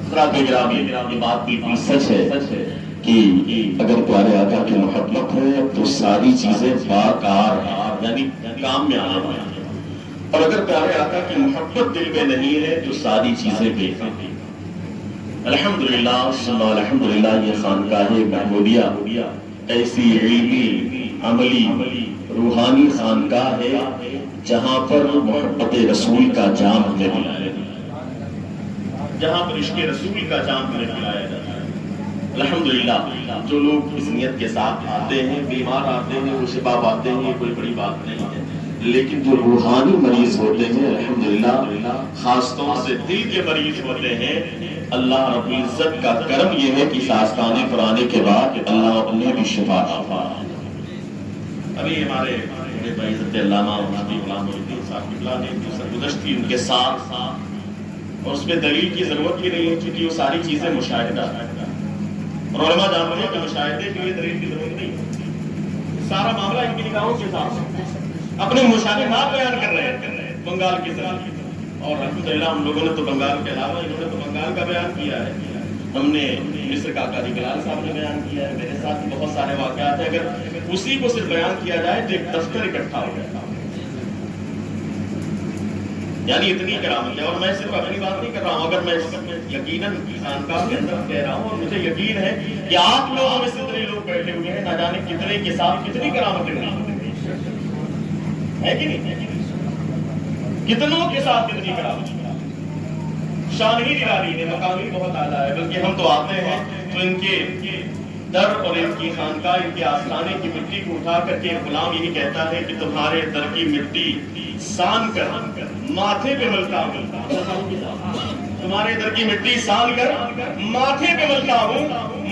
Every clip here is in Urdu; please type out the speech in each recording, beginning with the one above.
حضرات گرامی، یہ بات بالکل سچ ہے کہ اگر پیارے آقا کی محبت ہے تو ساری چیزیں باکار یعنی کام میں آنے والی ہیں، اور اگر پیارے آقا کی محبت دل میں نہیں ہے تو ساری چیزیں بیکار ہیں۔ الحمدللہ ثم الحمدللہ، یہ خانقاہ محمودیہ ایسی علمی، عملی، روحانی خانقاہ ہے جہاں پر محبت رسول کا جام ہمیں پلایا جاتا ہے، جہاں پر عشق رسول کا جام ہمیں پلایا جاتا ہے۔ الحمدللہ جو لوگ اس نیت کے ساتھ آتے ہیں، بیمار آتے ہیں، وہ شفا پاتے ہیں، یہ کوئی بڑی بات نہیں ہے، لیکن جو روحانی مریض ہوتے ہیں الحمدللہ خاص طور سے دل کے مریض ہوتے ہیں، اللہ رب العزت کا کرم یہ ہے کہ آستانے پر آنے کے بعد اللہ انہیں بھی شفا عطا۔ ابھی ہمارے بڑے بھائی حضرت علامہ حبیب غلام محی الدین صاحب قبلہ نے جو سرگزشت تھی ان کے ساتھ، اور اس میں دلیل کی ضرورت بھی نہیں ہے کیونکہ وہ ساری چیزیں مشاہدہ ہے، اور علماء جانتے ہیں کہ مشاہدے کے لیے دلیل کی ضرورت نہیں ہے، سارا معاملہ ان کی نگاہوں کے ساتھ اپنے مشاہدات بیان کر رہے ہیں بنگال کی طرف، اور الحمدللہ ہم لوگوں نے تو بنگال کے علاوہ انہوں نے تو بنگال کا بیان کیا ہے، ہم نے مصر کا قاضی بلال صاحب نے بیان کیا ہے، میرے ساتھ بھی بہت سارے واقعات ہیں، اگر اسی کو صرف بیان کیا جائے تو ایک دفتر اکٹھا ہو جاتا، یعنی اتنی کرامت ہے۔ اور میں صرف اپنی بات نہیں کر رہا ہوں، اگر میں یقیناً خانقاہ کے اندر کہہ رہا ہوں، اور مجھے یقین ہے کہ آپ لوگوں میں سے اتنے لوگ بیٹھے ہوئے ہیں، نہ جانے کتنے کے ساتھ کتنی کرامتیں ہے کہ نہیں، کتنوں کے ساتھ کتنی کرامت، شان ہی نرالی ہے، مقام ہی بہت اعلیٰ ہے، بلکہ ہم تو آتے ہیں تو ان کے در اور ان کی خانقاہ، ان کے آستانے کی مٹی کو اٹھا کر کے غلام یہی کہتا ہے کہ تمہارے در کی مٹی سان کر ماتھے پہ ملتا ہوں، تمہارے در کی مٹی سان کر ماتھے پہ ملتا ہوں،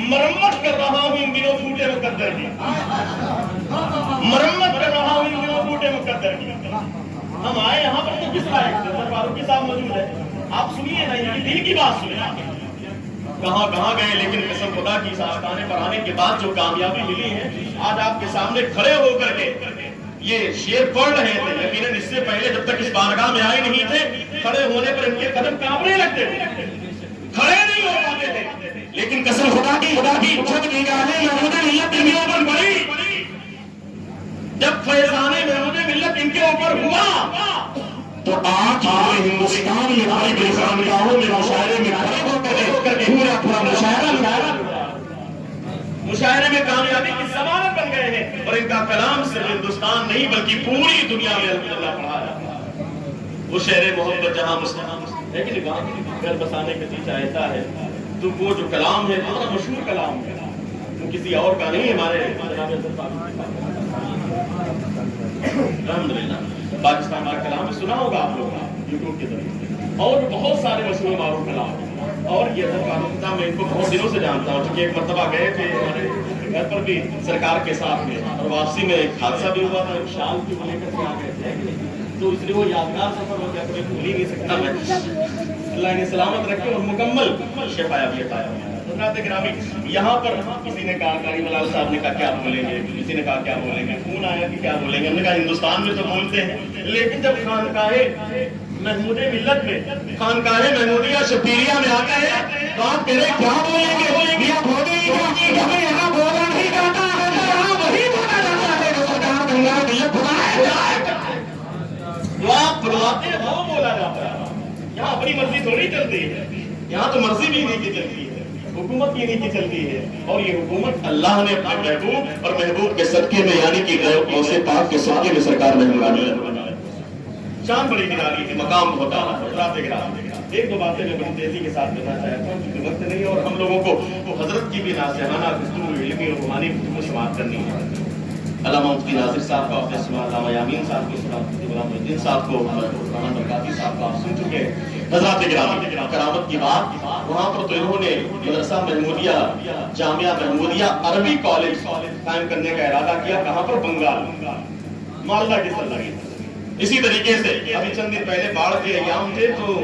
مرمت کر رہا ہوں ان دنوں ٹوٹے مقدر کی، مرمت کر رہا ہوں ان دنوں ٹوٹے مقدر کی۔ ہم آئے یہاں پر تو کس لائق سے؟ سر فاروقی صاحب موجود ہے، آپ سنیے نا، یہ دل کی بات سنیے، کہاں گئے، لیکن قسم خدا کی اس آستانے پر آنے کے بعد جو کامیابی ملی ہے، آج آپ کے سامنے کھڑے ہو کر کے یہ شعر پڑھ رہے تھے، یقیناً اس سے پہلے جب تک اس بارگاہ میں آئے نہیں تھے، کھڑے ہونے پر ان کے قدم کانپنے لگتے تھے، کھڑے نہیں ہو پاتے تھے، لیکن قسم خدا کی جب نگاہیں محمود ملت ان کے اوپر پڑی، جب فیضان محمود ملت ان کے اوپر ہوا، تو آج پورے ہندوستان میں بڑی بڑی خانقاہوں میں مشاعرے میں کھڑے ہو کر کے پورا مشاعرے میں کامیابی کی ضمانت بن گئے ہیں، اور ان کا کلام صرف ہندوستان نہیں بلکہ پوری دنیا میں الحمدللہ پڑھا جاتا ہے۔ وہ شہر محبت جہاں مسلمان ہے کہ گھر بسانے کا چیز چاہتا ہے، تو وہ جو کلام ہے بہت مشہور کلام ہے، وہ کسی اور کا نہیں، ہمارے الحمدللہ پاکستان کا کلام سنا ہوگا آپ لوگوں نے یوٹیوب کے ذریعے، اور بہت سارے مشہور معروف کلام ہیں، اور یہ حضرت میں ان کو بہت دنوں سے جانتا ہوں، چونکہ ایک مرتبہ گئے تھے ہمارے گھر پر بھی سرکار کے ساتھ میں، اور واپسی میں ایک حادثہ بھی ہوا تھا، ایک شال کی لے کر کے آ گئے تھے، تو اس لیے وہ یادگار سفر ہو گیا، کوئی بھول ہی نہیں سکتا میں، اللہ انہیں سلامت رکھے اور مکمل شفا بھی عطا فرمائے۔ حضرات گرامی، یہاں پر کسی نے کہا قاری بلال صاحب نے کہا کیا بولیں گے، کسی نے کہا کیا بولیں گے، فون آیا کہ کیا بولیں گے، ہم نے کہا ہندوستان میں تو بولتے ہیں، لیکن جب خانقاہ محمود ملت میں، خانقاہ محمودیہ شبیریہ میں آ گئے تو آپ کہہ رہے کیا بولیں گے، یہ بولیں گے، ہمیں یہاں بولا نہیں جاتا ہے، یہاں وہی بولا جاتا ہے جو سرکار بنگال ملت بنائے، جو آپ بنواتے ہیں وہ بولا جاتا ہے، یہاں اپنی مرضی تھوڑی چلتی ہے، یہاں تو مرضی بھی نہیں کی چلتی ہے، حکومت کی نہیں کی چلتی ہے، اور یہ حکومت اللہ نے اپنے محبوب اور محبوب کے صدقے میں یعنی کہ غوث پاک کے صدقے میں سرکار محمود شان بڑی نرالی ہے، مقام بہت اعلیٰ ہے۔ حضرات گرامی، ایک دو باتیں میں بڑی تیزی کے ساتھ کرنا چاہتا ہوں کیونکہ وقت نہیں ہے، اور ہم لوگوں کو حضرت کی بھی ناصحانہ گفتگو، علمی اور روحانی گفتگو سماعت کرنی ہے۔ علامہ مفتی ناصر صاحب کا آپ نے سنا، علامہ یامین صاحب کو سنا، مفتی غلام محی الدین صاحب کو، رحمان برکاتی صاحب کو آپ سن چکے ہیں۔ حضرات گرامی، کرامت کی بات، وہاں پر تو انہوں نے مدرسہ محمودیہ، جامعہ محمودیہ عربی کالج قائم کرنے کا ارادہ کیا، کہاں پر؟ بنگال، مالدہ کے سرزمین۔ اسی طریقے سے ابھی چند دن پہلے باڑھ کے ایام تھے، تو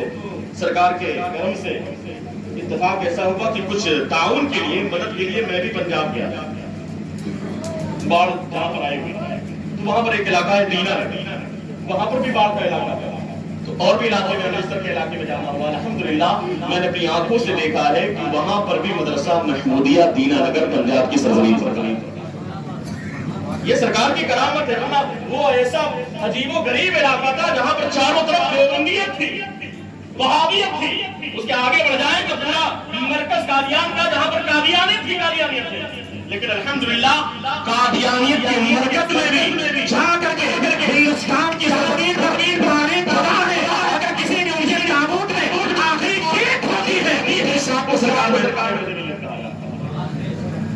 سرکار کے کرم سے اتفاق ایسا ہوا کہ کچھ تعاون کے لیے، مدد کے لیے میں بھی پنجاب گیا، باڑھ جہاں پر آئے ہوئی، تو وہاں پر ایک علاقہ ہے دینر، وہاں پر بھی باڑھ کا علاقہ تھا، تو اور بھی علاقے میں امرتسر کے علاقے میں جانا ہوا الحمدللہ میں نے اپنی آنکھوں سے دیکھا ہے کہ وہاں پر بھی مدرسہ محمودیہ دینا نگر پنجاب کی سرزمین پر یہ سرکار کی کرامت ہے ورنہ وہ ایسا عجیب و غریب علاقہ تھا جہاں پر چاروں طرف دیوبندیت تھی وہابیت تھی اس کے آگے بڑھ جائیں تو پورا مرکز قادیان کا جہاں پر قادیانیت تھی قادیانیت تھی لیکن الحمدللہ قادیانیت کے مرکز میں بھی جا کر کے ہندوستان کی زمین پر پرانے خدا ہے اگر کسی نے مجھے نابود میں آخری کیٹ ہوتی ہے یہ ساتھ کو سرکار میں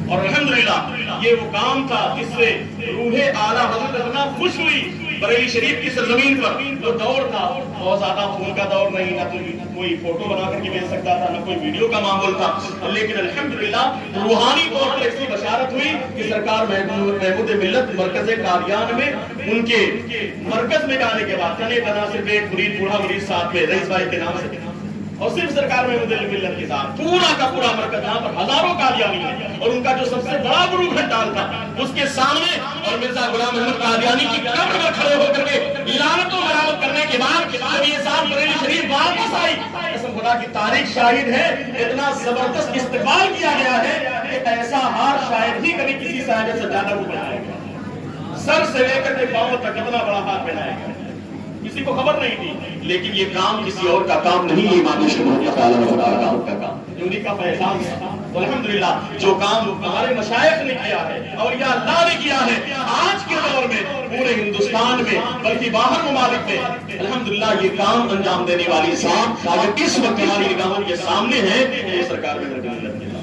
اور الحمدللہ یہ وہ کام تھا جس سے روح اعلیٰ حضرت اتنا خوش ہوئی بریلی شریف کی سرزمین پر جو دور تھا بہت زیادہ فون کا دور نہیں نہ کوئی فوٹو بنا کر کے بھیج سکتا تھا نہ کوئی ویڈیو کا معمول تھا لیکن الحمدللہ روحانی طور پر ایسی بشارت ہوئی کہ سرکار محمود ملت مرکز قادیان میں ان کے مرکز میں جانے کے بعد تنے تنا صرف ایک مرید بوڑھا مرید ساتھ میں رئیس بھائی کے نام سے اور صرف سرکار محمود ملت کے ساتھ پورا کا پورا مرکز جہاں پر ہزاروں قادیانی ہیں اور ان کا جو سب سے بڑا گرو گھنٹال تھا اس کے سامنے اور مرزا غلام محمد قادیانی کی قبر پر کھڑے ہو کر کے اعلانت و مرامت کرنے کے بعد جب یہ سال بریلی شریف واپس آئی قسم خدا کی تاریخ شاہد ہے اتنا زبردست استقبال کیا گیا ہے کہ ایسا ہار شاید ہی کبھی کسی صاحب سے زیادہ کو پہنائے گا سر سے لے کر کے پاؤں تک اتنا بڑا ہار پہنائے گا کسی کو خبر نہیں تھی لیکن یہ کام کسی اور کا کام نہیں یہ امام شریف کا کام جو انہی کا فیضان تھا الحمدللہ جو کام ہمارے مشائخ نے کیا ہے اور یا اللہ نے کیا ہے آج کے دور میں پورے ہندوستان میں بلکہ باہر ممالک میں الحمدللہ یہ کام انجام دینے والی ذات اگر اس وقت ہماری نگاہوں کے سامنے ہے یہ سرکار میں ملت کے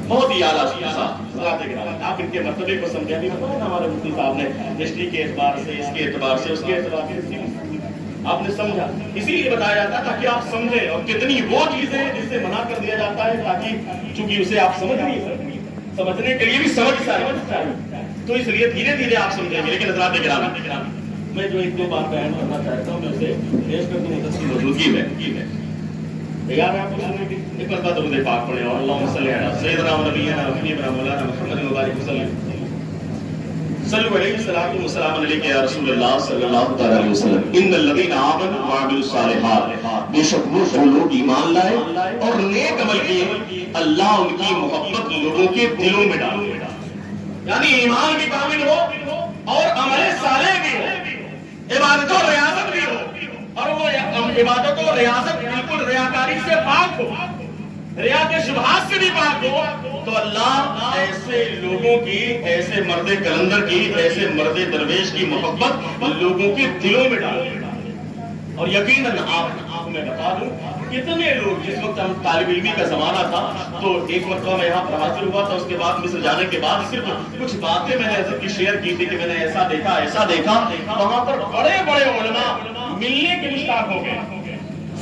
بہت ہی اعلیٰ آپ ان کے مرتبے کو سمجھا بھی ہمارے مفتی صاحب نے ہسٹری کے اعتبار سے اس کے اعتبار سے اس کے اعتبار سے آپ نے سمجھا اسی لیے بتایا جاتا ہے تاکہ آپ سمجھیں اور کتنی وہ چیزیں جس سے منع کر دیا جاتا ہے تاکہ چونکہ اسے آپ سمجھ نہیں سکتے سمجھنے کے لیے بھی سمجھ چاہیے تو اس لیے دھیرے دھیرے آپ سمجھیں گے لیکن حضرات گرامی میں جو ایک دو بار بیان کرنا چاہتا ہوں میں اسے پیش کر دوں حضرت کی موجودگی میں تیار ہے آپ کو سننے کی ایک مرتبہ درود پاک پڑھیں اور اللہم صلی علی سیدنا و نبینا و حبیبنا مولانا محمد مبارک وسلم صلو علیہ الصلوۃ والسلام علیک یا رسول اللہ صلی اللہ تعالی علیہ وسلم ان الذین آمنوا وعملوا الصالحات بے شک وہ لوگ ایمان لائے اور نیک عمل کیے اللہ ان کی محبت لوگوں کے دلوں میں ڈالے یعنی ایمان بھی کامل ہو اور عمل صالح بھی ہو عبادت و ریاضت بھی ہو اور وہ عبادت و ریاضت بالکل ریاکاری سے پاک ہو ریا کے شبہات سے بھی پاک ہو تو اللہ ایسے لوگوں کی ایسے مرد کلندر کی ایسے مرد درویش کی محبت لوگوں کے دلوں میں ڈالے اور یقیناً آپ میں بتا دوں کتنے لوگ جس وقت ہم طالب علمی کا زمانہ تھا تو ایک مرتبہ میں یہاں پر حاضر ہوا تھا اس کے بعد مصر جانے کے بعد صرف کچھ باتیں میں نے حضرت کی شیئر کی تھی کہ میں نے ایسا دیکھا وہاں پر بڑے بڑے علماء ملنے کے مشتاق ہو گئے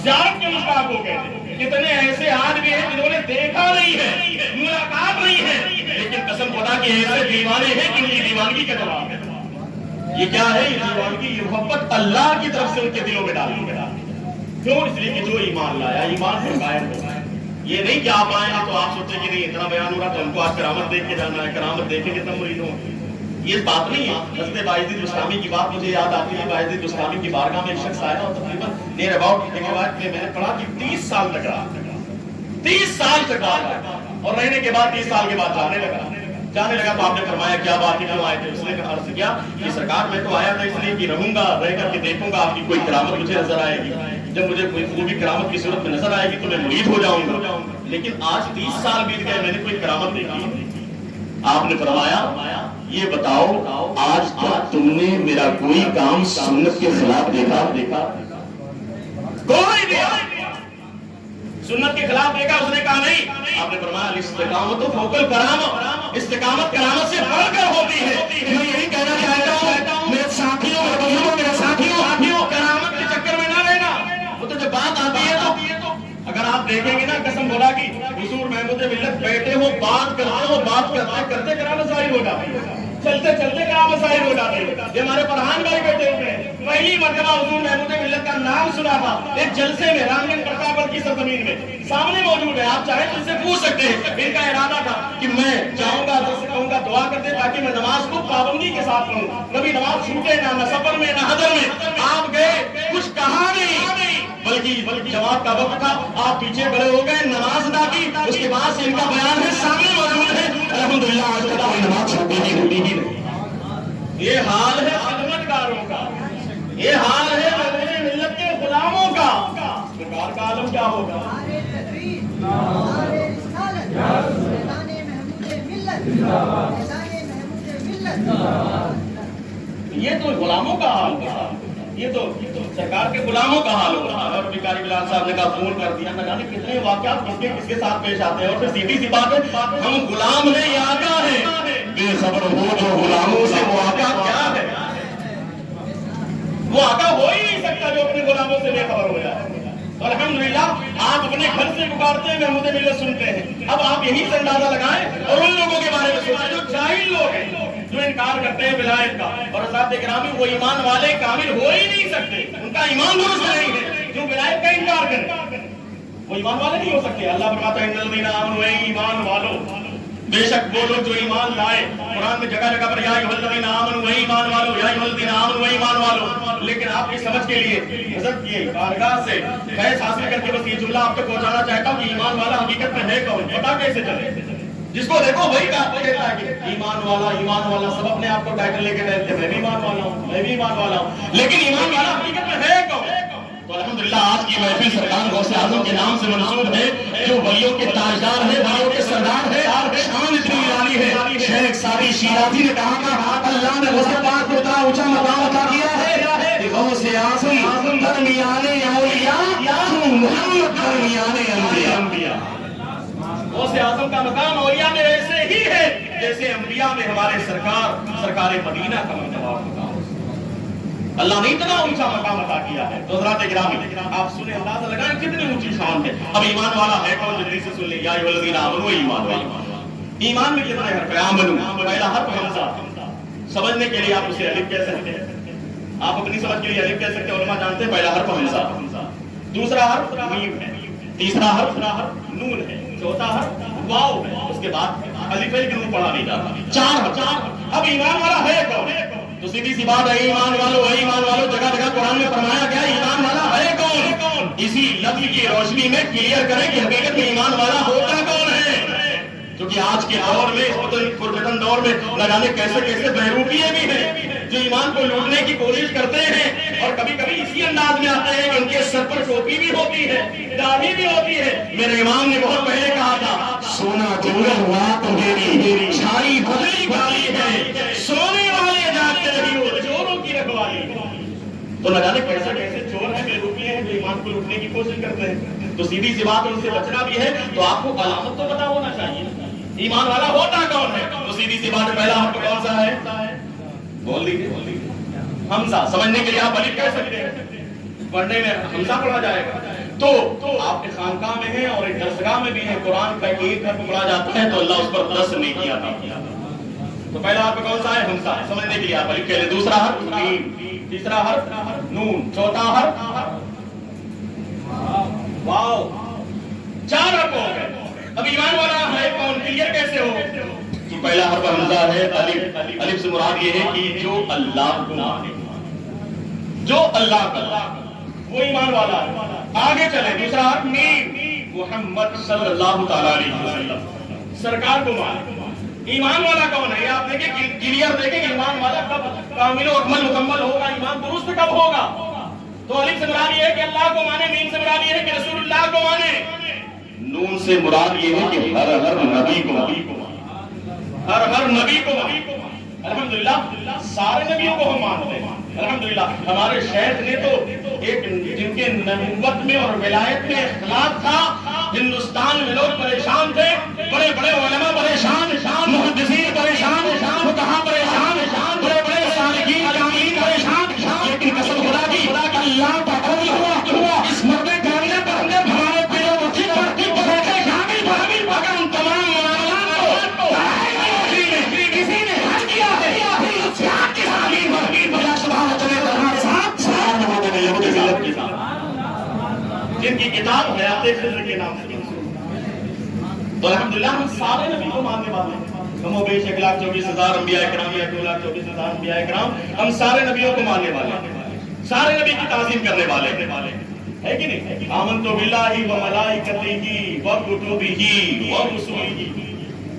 زیارت کے مشتاق ہو گئے کتنے ایسے آدمی ہیں جنہوں نے دیکھا نہیں ہے ملاقات نہیں ہے لیکن قسم خدا کے ایسے دیوانے ہیں کہ ان کی دیوانگی کا جواب ہے یہ کیا ہے یہ دیوانگی یہ محبت اللہ کی طرف سے ان کے دلوں میں ڈالی کیوں اس لیے کہ جو ایمان لایا ایمان پر قائم ہو یہ نہیں کہ آپ آئیں تو آپ سوچیں کہ نہیں اتنا بیان ہو رہا تو ہم کو آج کرامت دیکھ کے جانا ہے کرامت دیکھیں کتنا مرید ہوں یہ بات نہیں ہے حضرت باعزید بسطامی کی بات مجھے یاد آتی ہے باعزید بسطامی کی بارگاہ میں ایک شخص آیا اور تقریباً نیر اباؤٹ ایک روایت میں نے پڑھا کہ 30 سال تک رہا اور رہنے کے بعد 30 سال کے بعد جانے لگا تو آپ نے فرمایا کیا بات ہے کیوں آئے تھے اس نے عرض کیا کہ سرکار میں تو آیا تھا اس لیے کہ رہوں گا رہ کر کے دیکھوں گا آپ کی کوئی کرامت مجھے نظر آئے گی جب مجھے کوئی خوبی کرامت کی صورت میں نظر آئے گی تو میں مرید ہو جاؤں گا لیکن آج 30 سال بیت گئے میں نے کوئی کرامت دیکھی آپ نے فرمایا یہ بتاؤ آج تک تم نے میرا کوئی کام سنت کے خلاف دیکھا کوئی نہیں سنت کے خلاف دیکھا اس نے کہا نہیں آپ نے فرمایا الاستقامت فوق الکرامہ استقامت کرامت سے بڑھ کر ہوتی ہے میں یہی کہنا چاہتا ہوں میرے ساتھیوں اور بزرگوں میرے ساتھیوں کرامت کے چکر میں نہ رہنا وہ تو جب بات آتی ہے تو اگر آپ دیکھیں گے نا قسم خدا کی حضور محمود ملت بیٹھے ہو بات کرتے کرتے کرامت ظاہر ہو جاتی ہے چلتے چلتے کیا مسائل ہو جاتے ہیں. یہ ہمارے فرحان بھائی بیٹھے ہوئے ہیں, پہلی مرتبہ حضور محمود ملت کا نام سنا تھا ایک جلسے میں رامگن پرتاپگڑھ کی سرزمین میں, سامنے موجود ہے, آپ چاہیں تو ان سے پوچھ سکتے ہیں. ان کا ارادہ تھا کہ میں جاؤں گا تو سے کہوں گا دعا کر دے تاکہ میں نماز کو پابندی کے ساتھ پڑھوں, کبھی نماز چھوٹے نہ سفر میں نہ حضر میں. آپ گئے, کچھ کہا نہیں, بلکہ جواب کا وقت تھا, آپ پیچھے بڑے ہو گئے, نماز ادا کی. اس کے بعد سے ان کا بیان ہے, سامنے موجود ہے. الحمدللہ آج تک کوئی نماز چھوٹی نہیں ہوتی ہی نہیں. یہ حال ہے خدمتگاروں کا, یہ حال ہے محمود ملت کے غلاموں کا. سرکار کا عالم کیا ہوگا؟ یہ تو غلاموں کا حال تھا, یہ تو سرکار کے غلاموں کا حال ہوگا. اور بھکاری بلال صاحب نے کہا فون کر دیا, نہ جانے کتنے واقعات کس کے ساتھ پیش آتے ہیں. اور پھر سیدھی سی بات ہے, ہم غلام ہیں یا آقا ہیں؟ بے خبر ہو جو غلاموں سے, وہ آقا کیا ہے؟ وہ آقا ہو ہی نہیں سکتا جو اپنے غلاموں سے بے خبر ہو جائے. الحمدللہ آپ اپنے گھر سے پکارتے ہیں, محمود ملت سنتے ہیں. اب آپ یہی سے اندازہ لگائیں اور ان لوگوں کے بارے میں سوچیں جو جاہل لوگ ہیں, جو انکار کرتے ہیں ولایت کا. اور حضرات گرامی, وہ ایمان والے کامل ہو ہی نہیں سکتے, ان کا ایمان درست نہیں ہے جو ولایت کا انکار کریں, وہ ایمان والے نہیں ہو سکتے. اللہ فرماتا ہے ان الذین آمنوا, اے ایمان والو, بے شک وہ لوگ جو ایمان لائے. قرآن میں جگہ جگہ پر یا ایھا الذین آمنوا, اے ایمان والو, یا ایھا الذین آمنوا, اے ایمان والو. لیکن آپ کی سمجھ کے لیے حضرت کی بارگاہ سے فیض حاصل کر کے بس یہ جملہ آپ تک پہنچانا چاہتا ہوں کہ ایمان والا حقیقت میں ہے کون, پتہ کیسے چلے؟ جس کو دیکھو وہی کہتا ہے کہ ایمان والا. سب اپنے آپ کو ٹائٹل لے کے رہتے ہیں, میں بھی ایمان والا ہوں, میں بھی ایمان والا ہوں, لیکن ایمان والا حقیقت میں ہے کون؟ تو الحمدللہ آج کی محفل سرکار غوث اعظم کے نام سے منسوب ہے, جو ولیوں کے تاجدار ہے, ولیوں کے سردار ہے, شان اتنی نرالی ہے. شیخ سعدی شیرازی نے کہا تھا اللہ نے غوث پاک کو اتنا اونچا مقام عطا کیا ہے کہ غوث اعظم درمیان اولیاء, محمد درمیان انبیاء. غوث اعظم کا مقام اولیاء میں ایسے ہی ہے جیسے انبیاء میں ہمارے سرکار مدینہ کا مقام. اللہ نے اتنا اونچا مقام عطا کیا ہے. تو حضرات گرامی, آپ سنیں, اندازہ لگائیں کتنی اونچی شان ہے. اب ایمان والا ہے کون؟ جلدی سے سن لیں, یا ایھا الذین آمنوا, ایمان والا. ایمان میں کتنے حرف ہیں؟ آمنوا, پہلا حرف حمزہ. سمجھنے کے لیے آپ اسے الف کہہ سکتے ہیں, آپ اپنی سمجھ کے لیے الف کہہ سکتے ہیں, علماء جانتے ہیں پہلا حرف حمزہ, دوسرا حرف میم ہے, تیسرا حرف نون ہے, چوتھا حرف واو ہے, اس کے بعد الف ہے لیکن وہ پڑھا نہیں جاتا. چار. اب ایمان والا ہے کون؟ تو سیدھی سی بات ہے, ایمان والو, اے ایمان والو. جگہ جگہ قرآن میں فرمایا گیا ایمان والا ہے کون. اسی لفظ کی روشنی میں کلیئر کریں کہ حقیقت میں ایمان والا ہوتا کون ہے. کیونکہ آج کے دور میں, اس پرفتن دور میں نہ جانے کیسے کیسے بہروپیے بھی ہیں جو ایمان کو لوٹنے کی کوشش کرتے ہیں, اور کبھی کبھی اسی انداز میں آتے ہیں کہ ان کے سر پر ٹوپی بھی ہوتی ہے, داڑھی بھی ہوتی ہے. میرے امام نے بہت پہلے کہا تھا, سونا جنگل ہوا تو میری چھائی بدلی کالی ہے, سونے والے جاگتے رہی ہو چوروں کی رکھوالی. تو نہ جانے کیسے کیسے چور ہیں, بہروپیے ہیں جو ایمان کو لوٹنے کی کوشش کرتے ہیں. تو سیدھی سی بات ان سے بچنا بھی ہے. تو آپ کو علامت تو پتا ہونا چاہیے ایمان والا ہوتا کون ہے. تو سیدھی سی بات ہے, پہلا حرف کون سا ہے؟ بول دیجیے. حمزہ. سمجھنے کے لیے آپ الف کہہ سکتے ہیں, پڑھنے میں حمزہ پڑھا جائے گا. تو آپ کے خانقاہ میں ہیں اور ایک درسگاہ میں بھی ہے, قرآن کا ایک حرف پڑھا جاتا ہے تو اللہ اس پر 10 نیکی عطا کیا. تو پہلا حرف کون سا ہے؟ حمزہ. سمجھنے کے لیے آپ الف کہہ لیں. دوسرا حرف میم, تیسرا حرف نون, چوتھا حرف واو. 4 حرف ہو گئے. اب ایمان والا ہے کون, کلیئر کیسے ہو؟ تو پہلا حرف حمزہ ہے الف. الف سے مراد یہ ہے کہ جو اللہ کو مانے, جو اللہ کا, وہ ایمان والا ہے. آگے چلیں, دوسرا حرف میم, محمد صلی اللہ تعالی علیہ وسلم, سرکار کو مانے. ایمان والا کون ہے؟ یہ آپ دیکھیں, کلیئر دیکھیں کہ ایمان والا کب کامل و اکمل مکمل ہوگا, ایمان درست کب ہوگا. تو الف سے مراد یہ ہے کہ اللہ کو مانے, میم سے مراد یہ ہے کہ رسول اللہ کو مانے, نون سے مراد یہ ہے کہ ہر نبی کو ہر نبی کو. الحمدللہ سارے نبیوں کو ہم مانتے ہیں. الحمدللہ ہمارے شیخ نے تو ایک جن کے نبوت میں اور ولایت میں اختلاف تھا, ہندوستان میں لوگ پریشان تھے, بڑے بڑے علماء پریشان, محدثین پریشان, فقہاء پریشان, بڑے بڑے سالکین جامعین پریشان. لیکن قسم خدا کی اللہ کا فضل ہوا اس مرنے کرنے پر ہمارے پیروں کو اگر ان تمام معاملات کو کسی نے حل کیا ہے کتاب حیات خضر کے نام سے منسوب۔ تو الحمدللہ ہم سارے نبی کو ماننے والے ہیں، کم و بیش 1,24,000 انبیاء کرام یا 2,24,000 انبیاء کرام، ہم سارے نبیوں کو ماننے والے ہیں، سارے نبی کی تعظیم کرنے والے ہے کہ نہیں؟ آمنت باللہ و ملائکتہ و کتبہ و رسلہ،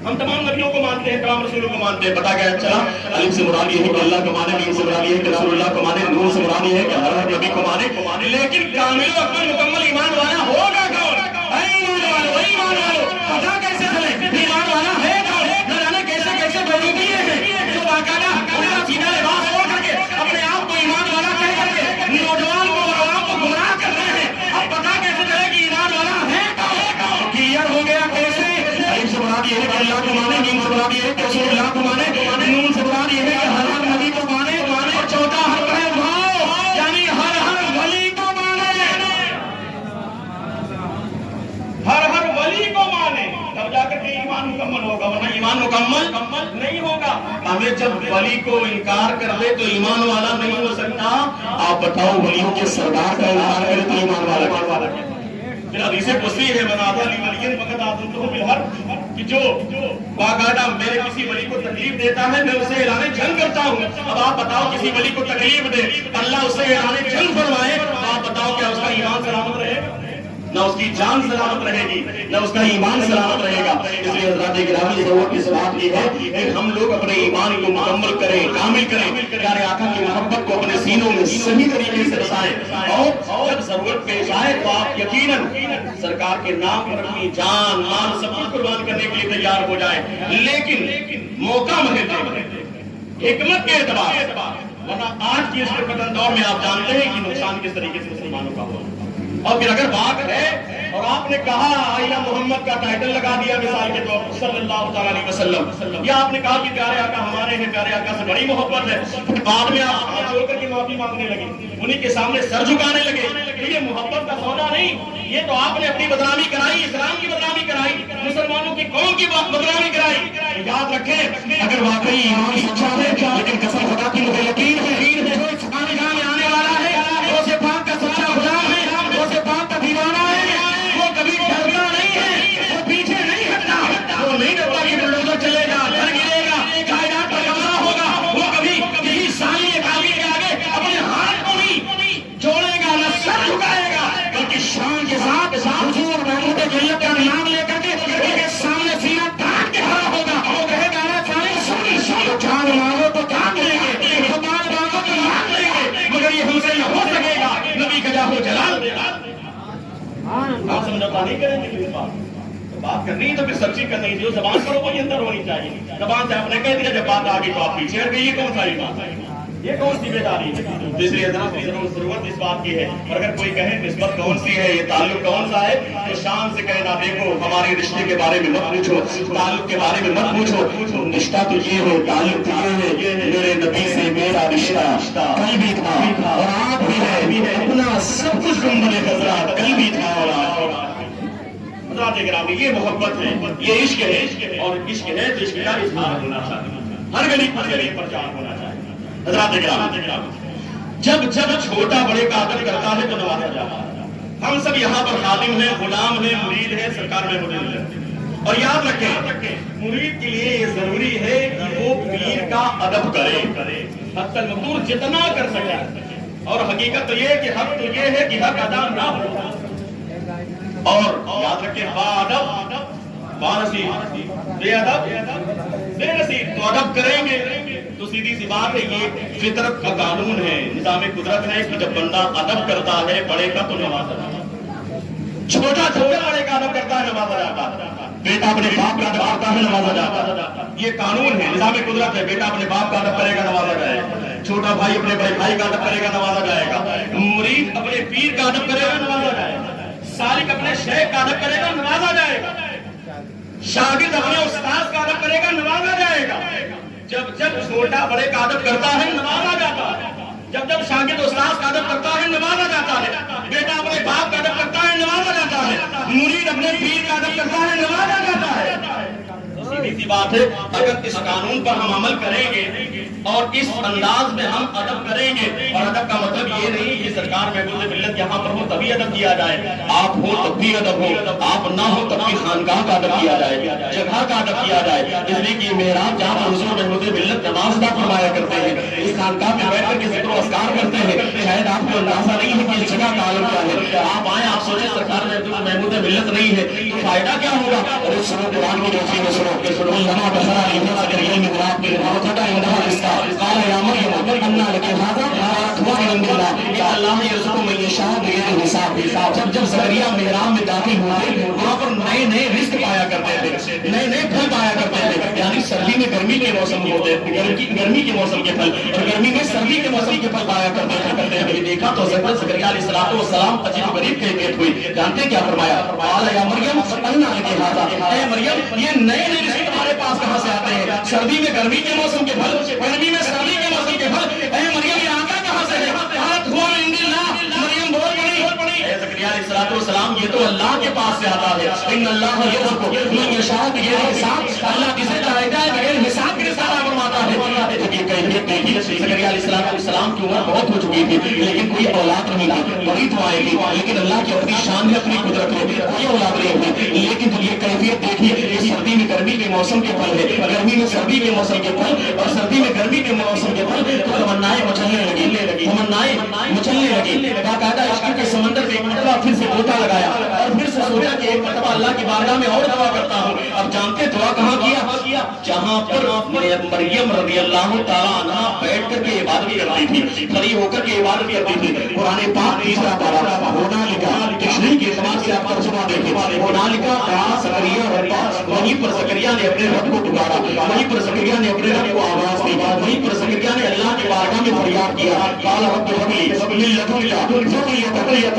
ہم تمام نبیوں کو مانتے ہیں، تمام رسولوں کو مانتے ہیں۔ بتا گیا چلا علم سے مراد یہ ہے کہ اللہ کو مانے، دین سے مراد یہ ہے کہ رسول اللہ کو مانے، نور سے مراد یہ ہے کہ ہر نبی کو مانے، لیکن کامل و اکمل مکمل ایمان والا ہوگا کون؟ اے ایمان والو، اے ایمان والو، پتہ کیسے چلے ایمان والا ہے کون؟ نہ جانے کیسے کیسے بیروبیے ہیں جو باقاعدہ ان کا سینہ لباس ہو کر کے اپنے آپ کو ایمان والا کہہ کر کے نوجوان کو اور عوام کو گمراہ کر رہے ہیں۔ اب پتہ کیسے چلے کہ ایمان والا ہے کون؟ کلیئر ہو گیا کیسے؟ علم سے مراد یہ ہے کہ اللہ کو مانے، دین سے مراد یہ ہے کہ رسول اللہ کو مانے، نون سے مراد یہ ہے کہ ہر نبی کو مانے، اور چوتھا حرف ہے واو، یعنی ہر ولی کو مانے، ہر ولی کو مانے، تب جا کر کے ایمان مکمل ہوگا، ورنہ ایمان مکمل نہیں ہوگا۔ ہمیں جب ولی کو انکار کر دے تو ایمان والا نہیں ہو سکتا۔ آپ بتاؤ ولیوں کے سردار کا انکار کرے تو ایمان والا کیا؟ پھر حدیث قدسی ہے مناظر علی ولی فقط آذنتہ بالحرب، کہ جو باقاعدہ میرے کسی ولی کو تکلیف دیتا ہے میں اسے اعلان جنگ کرتا ہوں۔ اب آپ بتاؤ کسی ولی کو تکلیف دے اللہ اسے اعلان جنگ فرمائے تو آپ بتاؤ کیا اس کا ایمان سلامت رہے گا؟ نہ اس کی جان سلامت رہے گی، نہ اس کا ایمان سلامت رہے گا۔ اس لیے حضرات گرامی ضرورت کی بات یہ ہے کہ ہم لوگ اپنے ایمان کو مکمل کریں، کامل کریں، پیارے آقا کی محبت کو اپنے سینوں میں صحیح طریقے سے رسائیں، اور جب ضرورت پیش آئے تو آپ یقیناً سرکار کے نام پر اپنی جان مال سب کچھ قربان کرنے کے لیے تیار ہو جائیں، لیکن موقع ملے حکمت کے اعتبار، ورنہ آج کی اس فتن دور میں آپ جانتے ہیں کہ نقصان کس طریقے سے مسلمانوں کا ہوا۔ اور پھر اگر بات ہے اور آپ نے کہا آئینہ محمد کا ٹائٹل لگا دیا مثال کے طور پر صلی اللہ علیہ وسلم، یا آپ نے کہا کہ پیارے آقا ہمارے ہیں، پیارے آقا سے بڑی محبت ہے، پھر بعد میں آپ ہاتھ جوڑ کر کے معافی مانگنے لگے، انہی کے سامنے سر جھکانے لگے، یہ محبت کا سودا نہیں، یہ تو آپ نے اپنی بدنامی کرائی، اسلام کی بدنامی کرائی، مسلمانوں کی قوم کی بدنامی کرائی۔ یاد رکھیں اگر واقعی ایمان سچا ہے، لیکن قسم خدا کی مجھے یقین ہے جو اس خانقاہ میں آنے والا ہے وہ سے پاک کا سچا غلام ہے، وہ سے پاک کا دیوانہ ہے، وہ کبھی ڈرتا نہیں ہے، وہ پیچھے نہیں ہٹتا، وہ نہیں ڈرتا کہ بلڈوزر چلے گا، گھر گرے گا، جائیداد پر قبضہ ہوگا، وہ کبھی کسی سالی اکابر کے آگے اپنے ہاتھ کو نہیں جوڑے گا، نہ سر جھکائے گا، بلکہ شان کے ساتھ حضور محمود جلیت کا نام لے کر کے ان کے سامنے سینہ تان کے کھڑا ہوگا، وہ کہے گا نا سارے جان مانگو تو جان لیں گے، مال مانگو تو مان لیں گے، مگر یہ ہم سے نہ ہو سکے گا، نبی کا جاہو جلال دے گا۔ آپ سمجھوتا نہیں کریں گے اس بات کرنی ہے تو پھر سچی کرنی ہے، جو زبان پر وہی اندر ہونی چاہیے۔ زبان سے آپ نے کہہ دیا، جب بات آگئی تو آپ پیچھے ہٹ گئی، یہ کون ساری بات ہے، یہ کون سی بیداری ہے؟ اس لیے ضرورت اس بات کی ہے، اور اگر کوئی کہے نسبت کون سی ہے، یہ تعلق کون سا ہے، تو شان سے کہنا دیکھو ہمارے رشتے کے بارے میں مت پوچھو، تعلق کے بارے میں مت پوچھو، رشتہ تو یہ ہے، تعلق تو یہ ہے، میرے نبی سے میرا رشتہ کل بھی تھا اور آج بھی ہے، اپنا سب کچھ گنبد خضرا کل بھی تھا اور آج۔ حضرات گرامی یہ محبت ہے، یہ عشق ہے، اور عشق ہے تو عشق کا اظہار ہونا چاہیے، ہر گلی پرچار ہونا چاہیے۔ حضرات گرامی جب چھوٹا بڑے کا ادب کرتا ہے تو نوازا جاتا ہے۔ ہم سب یہاں پر خادم ہیں، غلام ہیں، مرید ہیں، سرکار میں مرید ہیں، اور یاد رکھیں مرید کے لیے یہ ضروری ہے کہ وہ پیر کا ادب کرے، حتی المقدور جتنا کر سکے، اور حقیقت تو یہ کہ حق تو یہ ہے کہ حق ادا نہ ہو، اور یاد رکھیں با ادب با نصیب، بے ادب بے نصیب۔ تو ادب کریں گے تو سیدھی سی بات ہے، یہ فطرت کا قانون ہے، نظام قدرت ہے کہ جب بندہ ادب کرتا ہے بڑے کا تو نوازا جاتا ہے، چھوٹا بڑے کا ادب کرتا ہے نوازا جاتا ہے، بیٹا اپنے باپ کا ادب کرتا ہے نوازا جاتا ہے، یہ قانون ہے، نظام قدرت ہے، بیٹا اپنے باپ کا ادب کرے گا نوازا جائے گا، چھوٹا بھائی اپنے بھائی کا ادب کرے گا نوازا جائے گا، مرید اپنے پیر کا ادب کرے گا نوازا جائے گا، سالک اپنے شیخ کا ادب کرے گا نوازا جائے گا، شاگرد اپنے استاد کا ادب کرے گا نوازا جائے گا۔ جب چھوٹا بڑے کا ادب کرتا ہے نوازا جاتا ہے، جب شاگرد استاد کا ادب کرتا ہے نوازا جاتا ہے، بیٹا اپنے باپ کا ادب کرتا ہے نوازا جاتا ہے، مرید اپنے پیر کا ادب کرتا ہے نوازا جاتا ہے۔ سیدھی سی کی بات ہے اگر اس قانون پر ہم عمل کریں گے اور اس انداز میں ہم ادب کریں گے، اور ادب کا مطلب یہ نہیں کہ سرکار محبوب ملت یہاں پر ہو تبھی ادب کیا جائے، آپ ہو تب بھی ادب ہو، آپ نہ ہو تب بھی خانقاہ کا ادب کیا جائے، جگہ کا ادب کیا جائے، اس لیے کہ محراب جہاں پر حضور محبوب ملت نماز ادا فرمایا کرتے ہیں، اس خانقاہ میں بیٹھ کر کے ذکر و اذکار کرتے ہیں، شاید آپ کو اندازہ نہیں ہے کہ اس جگہ کا عالم کیا ہے، آپ آئیں آپ سوچیں سرکار محمود ملت نہیں ہے تو فائدہ کیا ہوگا؟ اور اس سنو قرآن کی روشنی میں سنو لما بشرا ابن زکریا میں مراد کے موجودہ اندھا اس کا قال یا مریم انا لك هذا قال من الله ان الله يرزق من يشاء بغیر حساب۔ جب زکریا محراب میں داخل ہوئے وہاں پر نئے نئے رزق پایا کرتے تھے، نئے نئے پھل پایا کرتے تھے، یعنی سردی میں گرمی کے موسم ہوتے گرمی کے موسم کے پھل اور گرمی میں سردی کے موسم کے پھل پایا کرتے تھے۔ دیکھا تو زکریا علیہ السلام عجیب و غریب کیفیت ہوئی، جانتے کیا فرمایا؟ قال یا مریم انا لك هذا، اے مریم یہ نئے نئے رزق تمہارے پاس کہاں سے آتے ہیں؟ سردی میں گرمی کے موسم کے پھل، گرمی میں سردی کے موسم کے پھل، اے مریم یہ آتا کہاں سے ہے؟ قالت هو من عند الله، مریم بول پڑی اے زکریا علیہ السلام یہ تو اللہ کے پاس سے آتا ہے، ان اللہ یرزق من یشاء بغیر حساب، اللہ جسے چاہتا ہے بغیر حساب کے رزق عطا فرماتا ہے۔ یہ کیفیت دیکھیے زکریا علیہ السلام کی عمر بہت ہو چکی تھی لیکن کوئی اولاد نہیں تھی، بڑی تو آئے گی لیکن اللہ کی اپنی شان ہے، اپنی قدرت ہے، کوئی اولاد نہیں ہوئی، لیکن جب یہ کیفیت دیکھیے یہ سردی میں گرمی کے موسم کے پھل ہے، گرمی میں سردی کے موسم کے پھل اور سردی میں گرمی کے موسم کے پھل، تو تمنائیں مچلنے لگی، تمنائیں مچلنے لگی، باقاعدہ عشق کے سمندر میں ایک مرتبہ پھر سے گوتا لگایا اور پھر سے سوچا کہ ایک مرتبہ اللہ کی بارگاہ میں اور دعا کرتا ہوں۔ اب جانتے دعا کہاں کیا؟ جہاں پر مریم رضی اللہ تعالیٰ عنہ بیٹھ کر کے عبادت کرتی تھی، کھڑی ہو کر کے عبادت کرتی تھی۔ قرآن پاک تیسرا پارہ ہونالکا تشریح کے اعتبار سے آپ ترجمہ دیکھیں، ہونالکا دعا زکریا ربا، وہیں پر زکریا نے اپنے رب کو پکارا، وہیں پر زکریا نے اپنے رب کو آواز دی، وہیں پر زکریا نے اللہ کی بارگاہ میں فریاد کیا، قال رب هب لي من لدنك ذرية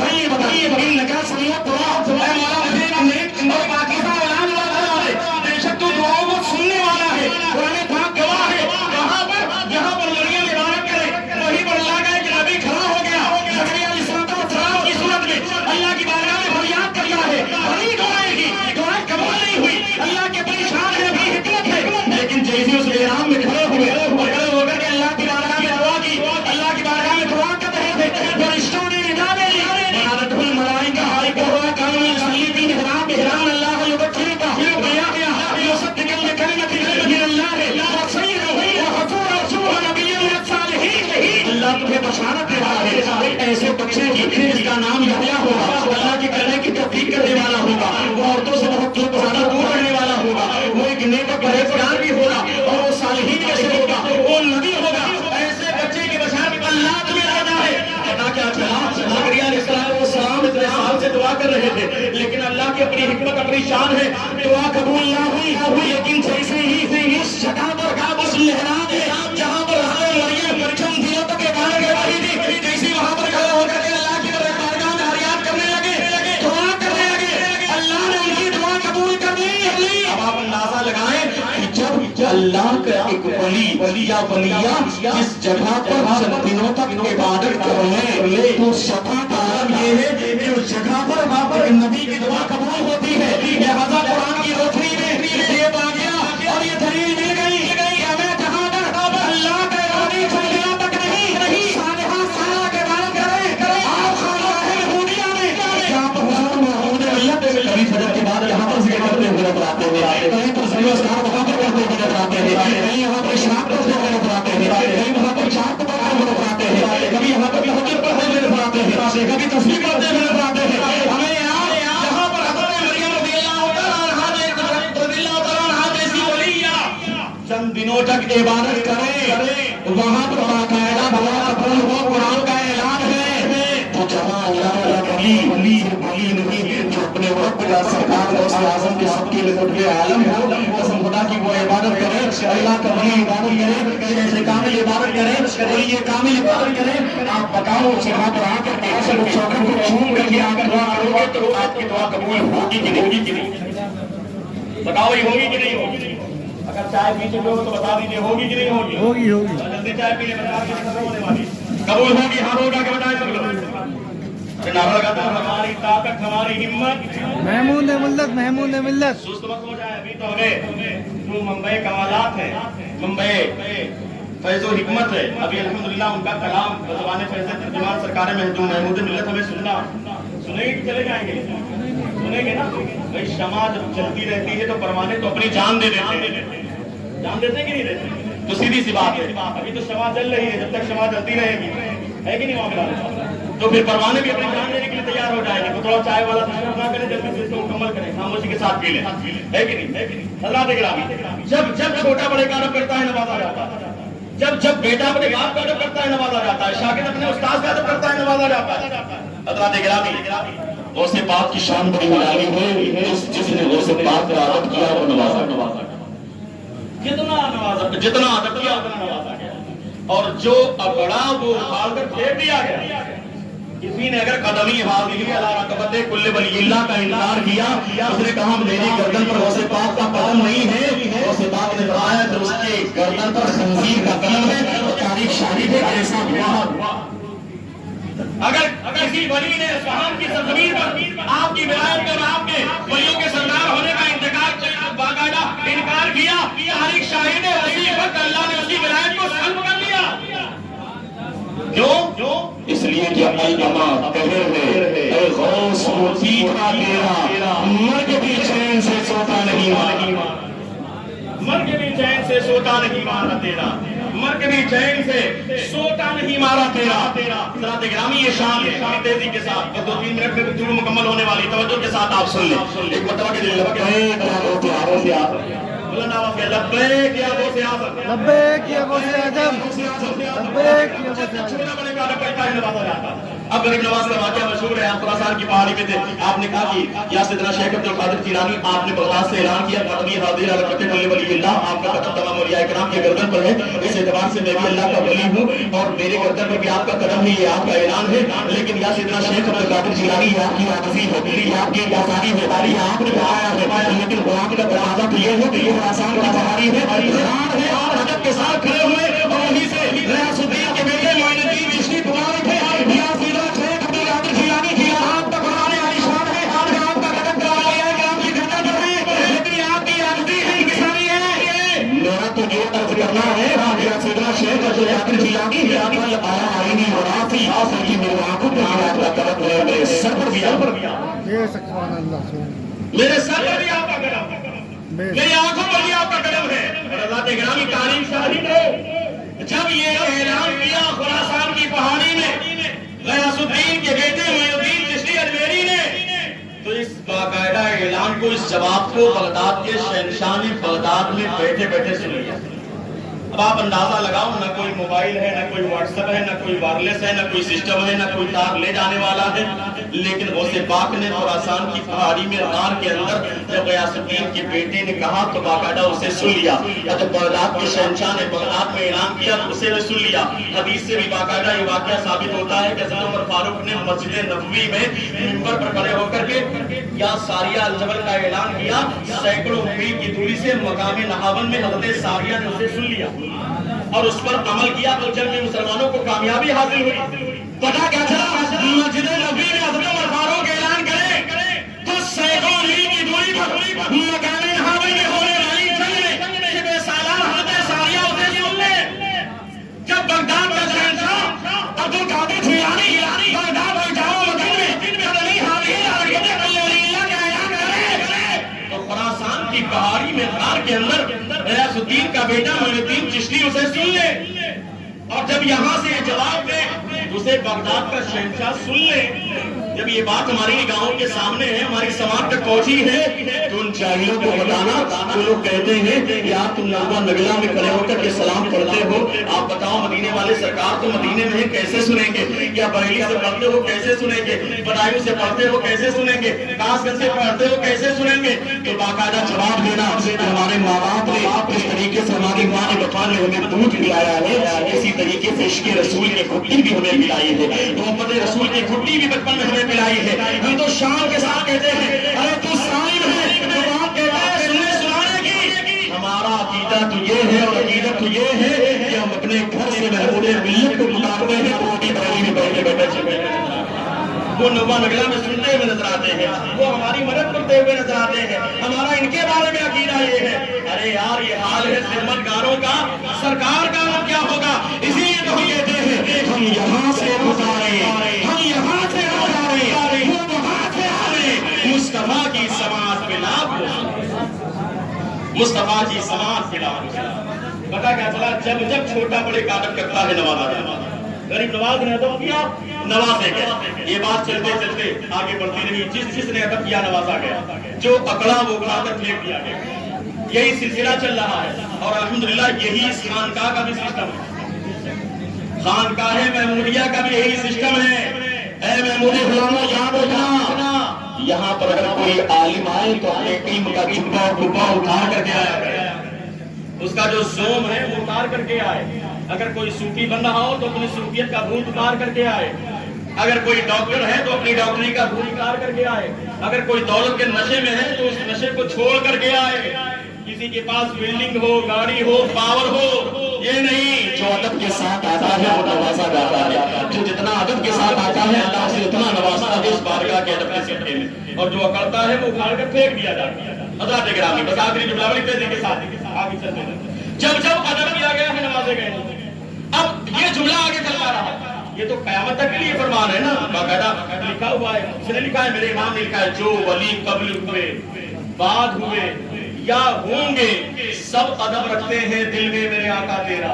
طيبة إنك سميع الدعاء، اے مولا مجھے نیک اور پاکیزہ اولاد عطا دے، بے شک تو دعاؤں کو سننے والا ہے، قرآن پاک گواہ ہے۔ کہاں پر؟ جہاں پر مریم عبادت کرے وہیں پر اللہ کا ایک نبی کھڑا ہو گیا، زکریا علیہ السلام کی صورت میں اللہ کی بارگاہ میں فریاد کرتا ہے، بڑی دعائیں کی، دعائیں قبول نہیں ہوئی، اللہ کی اپنی شان ہے، اپنی حکمت ہے، لیکن جیسے اس احرام میں کھڑے ہوئے اور کھڑے ہو کر کے اللہ کی بارگاہ میں دعا کی، اللہ کی بارگاہ میں دعا کر رہے تھے، فرشتوں نے ندا دے دی، بنادته الملائکہ وهو قائم يصلي في المحراب، محراب اللہ یبشرک بيحيى مصدقا بکلمۃ من اللہ وسیدا وحصورا ونبیا من الصالحین۔ اللہ تمہیں بشارت دے رہا ہے ایک ایسے بچے کی جس کا نام یحییٰ ہوگا، اللہ کی کہنے کی توفیق کرنے والا ہوگا، وہ عورتوں سے بہت زیادہ دور رہنے والا ہوگا، وہ ایک نیک اور پرہیزگار بھی ہوگا اور وہ صالحین میں سے ہوگا، وہ نبی ہوگا۔ ایسے بچے کی بشارت اللہ تمہیں دیتا ہے۔ پتا کیا چلا؟ زکریا علیہ السلام اتنے سال سے دعا کر رہے تھے لیکن اللہ کی اپنی حکمت اپنی شان ہے، دعا قبول نہ ہوئی، لیکن جیسے ہی اس جگہ پر اس محراب ہے جہاں پر مریم چند دنوں تک عبادت کر رہی تھی، جیسے وہاں پر کھڑے ہو کر کے اللہ کی بارگاہ میں فریاد کرنے لگے، دعا کرنے لگے، اللہ نے ان کی دعا قبول کر لی۔ اب آپ اندازہ لگائیں کہ جب اللہ کا ایک ولی یا ولیہ جس جگہ پر چند دنوں تک عبادت کرنے تو سفا کام یہ ہے کہ اس جگہ پر وہاں پر نبی کی دعا قبول ہوتی ہے۔ لہذا قرآن کی روشنی میں یہ واقعہ اور یہ دلیل مل گئی کہ ہمیں جہاں تک اللہ کا ارادی چھوڑنا تک نہیں، صالحہ سارا کے عبادت کریں۔ آپ خانقاہ محمودیہ میں جہاں پر حضور محمود ملت کبھی فجر کے بعد یہاں پر ذکر کرتے ہوئے نظر آتے ہیں، کہیں پر ذکر اذکار وہاں پر کرتے ہوئے نظر آتے ہیں، کہیں یہاں پر اشراق کرتے ہوئے نظر آتے ہیں، کہیں وہاں پر چاند پکڑتے ہوئے نظر آتے ہیں، کبھی یہاں پر تہجد پڑھتے ہوئے نظر آتے ہیں، کبھی تسبیح پڑھتے ہوئے نظر آتے ہیں۔ ہمیں یہاں پر حضرت مریم رضی اللہ تعالیٰ عنہا جیسی ولیہ چند دنوں تک عبادت کریں، وہاں پر باقاعدہ دعا قبول ہو، قرآن کا اعلان ہے، تو جہاں اللہ ولی نہیں جو اپنے رب کا سرکار غوث اعظم کے سب کے قطب عالم ہو، قسم خدا کی وہ عبادت کرے، اللہ کا ولی عبادت کرے، جیسے کامل عبادت کرے، ولی یہ کامل عبادت کرے۔ آپ بتاؤ جہاں پر آ کر کے ایسے چوکر کو چھوم کر کے آپ دعا کرو گے تو آپ کی دعا قبول ہوگی کہ نہیں؟ بتاؤ یہ ہوگی کہ نہیں ہوگی؟ اگر چائے پیتے ہو تو بتا دیجیے ہوگی کہ نہیں ہوگی؟ ہوگی۔ جلدی چائے پینے بتا دیجیے قبول ہوگی، ہاں ہوگا کہ بتائیں سب لوگ۔ نعرہ لگاتا ہوں ہماری طاقت ہماری ہمت محمود ملت محمود ملت سست مت ہو جائے. ابھی تو ہمیں جو منبع کمالات ہے منبع فیض و حکمت ہے ابھی الحمدللہ ان کا کلام زبان فیض ترجمان سرکار محمود ملت ہمیں سننا سنیں گے کہ چلے جائیں گے سنیں گے نا. بھائی شمع جب چلتی رہتی ہے تو پروانے تو اپنی جان دے دیتے ہیں. جان دیتے کہ نہیں دیتے؟ تو سیدھی سی بات ہے ابھی تو شمع جل رہی ہے جب تک شمع جلتی رہے گی ہے کہ نہیں معاملہ تو پھر پروانے بھی اپنی جان دینے کے لیے تیار ہو جائیں گے. تو تھوڑا چائے والا تشریف نہ کریں جلدی سے اس کو مکمل کریں خاموشی کے ساتھ پی لیں ہے کہ نہیں. حضرات گرامی جب چھوٹا بڑے کا ادب کرتا ہے نوازا جاتا ہے. جب بیٹا اپنے باپ کا ادب کرتا ہے نوازا جاتا ہے. شاگرد اپنے استاد کا ادب کرتا ہے نوازا جاتا ہے. حضرات گرامی غوث پاک کی شان بڑی نرالی ہے. جس نے غوث پاک کا ادب کیا وہ نوازا جتنا ادب کیا اتنا نوازا گیا. اور جو اگڑا وہ اٹھا کر پھینک دیا گیا. کسی نے اگر قدمی حاضری علی رتبت کل ولی اللہ کا انکار کیا اس نے کہا میری گردن پر غوث پاک کا قدم نہیں ہے. غوث پاک نے کہا ہے تو اس کے گردن پر خنزیر کا قدم ہے. اور تاریخ شاہد ہے ایسا ہوا. اگر کسی ولی نے اصفہان کی سرزمین پر آپ کی ولایت اور آپ کے ولیوں کے سردار ہونے کا باقاعدہ انکار کیا تاریخ شاہد ہے اسی وقت اللہ نے اس کی ولایت کو سلب کر لیا. کیوں؟ اس لیے کہ علامہ قہر ہے اے غوث وہ تیرا تیرا مرگ بھی چین سے سوتا نہیں مارا. مرگ بھی چین سے سوتا نہیں مارا تیرا. مرگ بھی چین سے سوتا نہیں مارا تیرا. حضرات گرامی یہ شان ہے تیزی کے ساتھ 2-3 منٹ میں گفتگو مکمل ہونے والی توجہ کے ساتھ آپ سن لیں. ایک مرتبہ کے دل لبیک یا غوث اعظم لبیک یا غوث اعظم لبیک یا غوث اعظم. اب غریب نواز کا واقعہ مشہور ہے. آپ خراسان کی پہاڑی میں تھے. آپ نے کہا کہ یا سیدنا شیخ عبد القادر جیلانی آپ نے بغداد سے اعلان کیا قدمی حاضر علی رتبت کل ولی اللہ آپ کا قدم تمام اولیاء کرام کے گردن پر ہے. اس اعتبار سے میں بھی اللہ کا ولی ہوں اور میرے گردن پر بھی آپ کا قدم ہے. یہ آپ کا اعلان ہے. لیکن یا سیدنا شیخ عبد القادر جیلانی یہ آپ کی عاجزی ہے یہ آپ کی آسانی ہے یہ آپ نے بتایا ہے. لیکن غلام کا دروازہ تو یہ ہے کہ یہ خراسان کی پہاڑی ہے اور ادب کے ساتھ کھڑے ہوئے اور وہیں سے غیاث الدین کے بیٹے معین الدین چشتی پکار تھے. یا سیدنا شیخ عبد القادر جیلانی کی آپ کا قرآن علی شان ہے آپ کا قدم کرا لیا ہے آپ کی گردن پر ہے. لیکن آپ کی عاجزی ہے انکساری ہے. میرا تو جو عرض کرنا ہے یا سیدنا شیخ عبد القادر جیلانی کل آیا آئینی وراثی آسر کی میرے آنکھوں پہ آپ کا قدم ہے میرے سر پر بھی سبحان اللہ میرے سر پر بھی آپ کا قدم میری آنکھوں پر بھی آپ کا قدم ہے. حضرات گرامی تاریخ شاہد ہے جب یہ اعلان کیا خراسان کی پہاڑی میں غیاث الدین کے بیٹے معین الدین چشتی اجمیری نے تو اس باقاعدہ اعلان کو اس جواب کو بغداد کے شہنشاہ نے بغداد میں بیٹھے بیٹھے سن لیا. اب آپ اندازہ لگاؤ نہ کوئی موبائل ہے نہ کوئی واٹس ایپ ہے نہ کوئی وائرلیس ہے نہ کوئی سسٹم ہے نہ کوئی تار لے جانے والا ہے. لیکن غوث پاک نے خراسان کی پہاڑی میں غار کے اندر جب غیاث الدین کے بیٹے نے کہا تو باقاعدہ اسے سن لیا. جب بغداد کے شہنشاہ نے بغداد میں اعلان کیا تو اسے بھی سن لیا. حدیث سے بھی باقاعدہ یہ واقعہ ثابت ہوتا ہے کہ حضرت عمر فاروق نے مسجد نبوی میں منبر پر کھڑے ہو کر کے یا ساریہ الجبل کا اعلان کیا. سینکڑوں میل کی دوری سے مقام نہاون میں حضرت ساریہ نے اسے سن لیا اور اس پر عمل کیا تو جنگ میں مسلمانوں کو کامیابی حاصل ہوئی. پتہ کیا چلا مسجد نبوی میں حضرت عمر فاروق اعلان کرے تو سینکڑوں میل کی دوری پر مقام نہاون میں ہونے والی جنگ میں شبہ سالار حضرت ساریہ اسے سن لے. جب بغداد کا شہنشاہ عبد القادر جیلانی بغداد اور جاؤ مدین میں قدمی حاضر علی رتبت کل ولی اللہ کا اعلان کرے تو خراسان کی پہاڑی میں غار کے اندر غیاث الدین کا بیٹا معین الدین چشتی اسے سن لے. اور جب یہاں سے جواب دے اسے بغداد کا شہنشاہ سن لے. جب یہ بات ہماری نگاہوں کے سامنے ہے ہماری سماعت تک پہنچی ہے تو ان جاہلوں کو بتانا جو لوگ کہتے ہیں کہ آپ تم نغمہ نگلا میں کھڑے ہو کر کے سلام پڑھتے ہو آپ بتاؤ مدینے والے سرکار تو مدینے میں کیسے سنیں گے. یا بریلی سے پڑھتے ہو کیسے سنیں گے. بدایوں سے پڑھتے ہو کیسے سنیں گے. کاس گنج سے پڑھتے ہو کیسے سنیں گے. تو باقاعدہ جواب دینا ہمارے ماں باپ نے اس طریقے سے ہماری ماں نے وفا نے ہمیں دودھ پلایا ہے اسی طریقے سے عشق رسول کی گھٹی بھی ہمیں پلائی ہے. محمد رسول کی گھٹی بھی بچپن میں ہمیں پلائی ہے. ہم تو شان کے ساتھ کہتے ہیں ارے تو صائم ہے زبان کہتا ہے سننے سنانے کی. ہمارا عقیدہ تو یہ ہے اور عقیدت تو یہ ہے کہ ہم اپنے گھر سے محمود ملت کو بلاتے ہیں تو بھی بریلی میں بیٹھے بیٹھے چلے وہ نوا نگلا میں سنتے ہوئے نظر آتے ہیں، وہ ہماری مدد کرتے ہوئے نظر آتے ہیں، ہمارا ان کے بارے میں عقیدہ یہ ہے۔ ارے یار یہ حال ہے خدمتگاروں کا، سرکار کا عمل کیا ہوگا؟ اسی لیے تو ہم کہتے ہیں ہم یہاں سے گزارے، ہم یہاں سے گزارے، وہ وہاں سے آئے، مصطفیٰ کی سماعت پہ لاکھ مصطفیٰ کی سماعت پہ لاکھ۔ پتا کیا چلا؟ جب چھوٹا بڑے کا ادب کرتا ہے نوازا جاتا ہے، غریب نواز نے ادب کیا نوازے گئے۔ یہ بات چلتے چلتے آگے بڑھتی رہی، جس نے ادب کیا نوازا گیا، جو اکڑا وہ اکڑا کر پھینک دیا گیا۔ یہی سلسلہ چل رہا ہے اور الحمدللہ یہی اس خانقاہ کا بھی سسٹم ہے، خانقاہ محمودیہ کا بھی یہی سسٹم ہے۔ اے محمودی غلاموں یاد رکھنا، یہاں پر اگر کوئی عالم آئے تو اپنے علم کا جبہ اور ڈبہ اتار کر کے آیا کرے، اس کا جو زوم ہے وہ اتار کر کے آئے۔ اگر کوئی صوفی بن رہا ہو تو اپنی صوفیت کا بھوت اتار کر کے آئے، اگر کوئی ڈاکٹر ہے تو اپنی ڈاکٹری کا بھوت اتار کر کے آئے، اگر کوئی دولت کے نشے میں ہے تو اس نشے کو چھوڑ کر کے آئے۔ کسی کے پاس بلڈنگ ہو، گاڑی ہو، پاور ہو، یہ نہیں، جو ادب کے ساتھ آتا ہے وہ نوازا جاتا ہے۔ جو جتنا ادب کے ساتھ آتا ہے اللہ سے اتنا نوازا ہے اس بارگاہ کے ادب کے سکے میں، اور جو اکڑتا ہے وہ اکھاڑ کر پھینک دیا جاتا ہے۔ حضرات گرامی، بس آخری جملہ بڑی تیزی کے ساتھ آگے چلتے ہیں۔ جب ادب کیا گیا ہے نوازے گئے۔ اب یہ جملہ آگے چلتا رہا، یہ تو قیامت تک کے لیے فرمان ہے نا، باقاعدہ لکھا ہوا ہے، اس نے لکھا ہے، میرے امام نے لکھا ہے، جو ولی قبل ہوئے، بعد ہوئے یا ہوں گے، سب ادب رکھتے ہیں دل میں میرے آقا تیرا،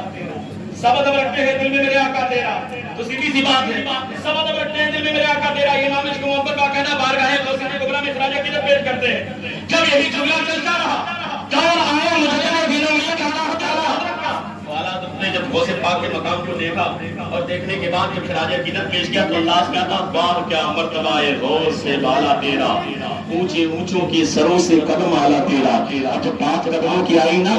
سب ادب رکھتے ہیں دل میں میرے آقا تیرا۔ تو سیدھی سی بات ہے، سب ادب رکھتے ہیں دل میں میرے آقا تیرا۔ یہ امام عشق محبت باقاعدہ بارگاہ غوث کبریٰ میں خراج عقیدت پیش کرتے ہیں۔ جب یہی جملہ چلتا رہا، دور آیا مجدد دینوں میں کہنا ہوتا رہا، نے جب غوث پاک کے مقام کو دیکھا اور دیکھنے کے بعد جب خراج عقیدت پیش کیا تو اللہ سے کہا، واہ کیا مرتبہ ہے غوث سے بالا تیرا، اونچے اونچوں کی سروں سے قدم آلا تیرا۔ جب 5 قدموں کی آئی نا،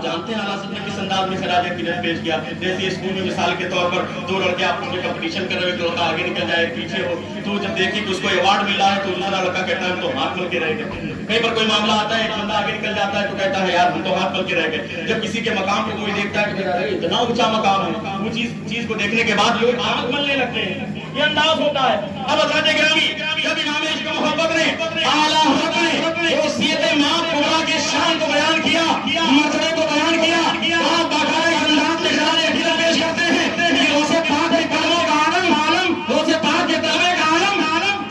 جانتے ہیں اللہ نے کس انداز میں خراج عقیدت پیش کیا؟ جیسے اسکول میں مثال کے طور پر 2 لڑکے آپ کو کمپٹیشن کر رہے ہو، تو آگے نکل جائے پیچھے ہو، تو جب دیکھیں کہ اس کو ایوارڈ ملا ہے تو دوسرا لڑکا کہتا ہے ہم تو ہاتھ مل کے رہ گئے۔ کہیں پر کوئی معاملہ آتا ہے، ایک بندہ آگے نکل جاتا ہے تو کہتا ہے یار ہم تو ہاتھ مل کے رہ گئے۔ جب کسی کے مقام کو کوئی دیکھتا ہے کہ اتنا اونچا مقام ہے، وہ چیز کو دیکھنے کے بعد لوگ آنکھ ملنے لگتے ہیں، یہ انداز ہوتا ہے۔ اب حضرات گرامی، جب امام عشق محبت نے اعلیٰ حضرت نے وصیت امام کبریٰ کے شان کو بیان کیا، مرتبے کو بیان کیا، آپ باقاعدہ انداز میں خراج عقیدت پیش کرتے ہیں کہ غوث پاک کے قدموں کا عالم، غوث پاک کے قدمے کا عالم،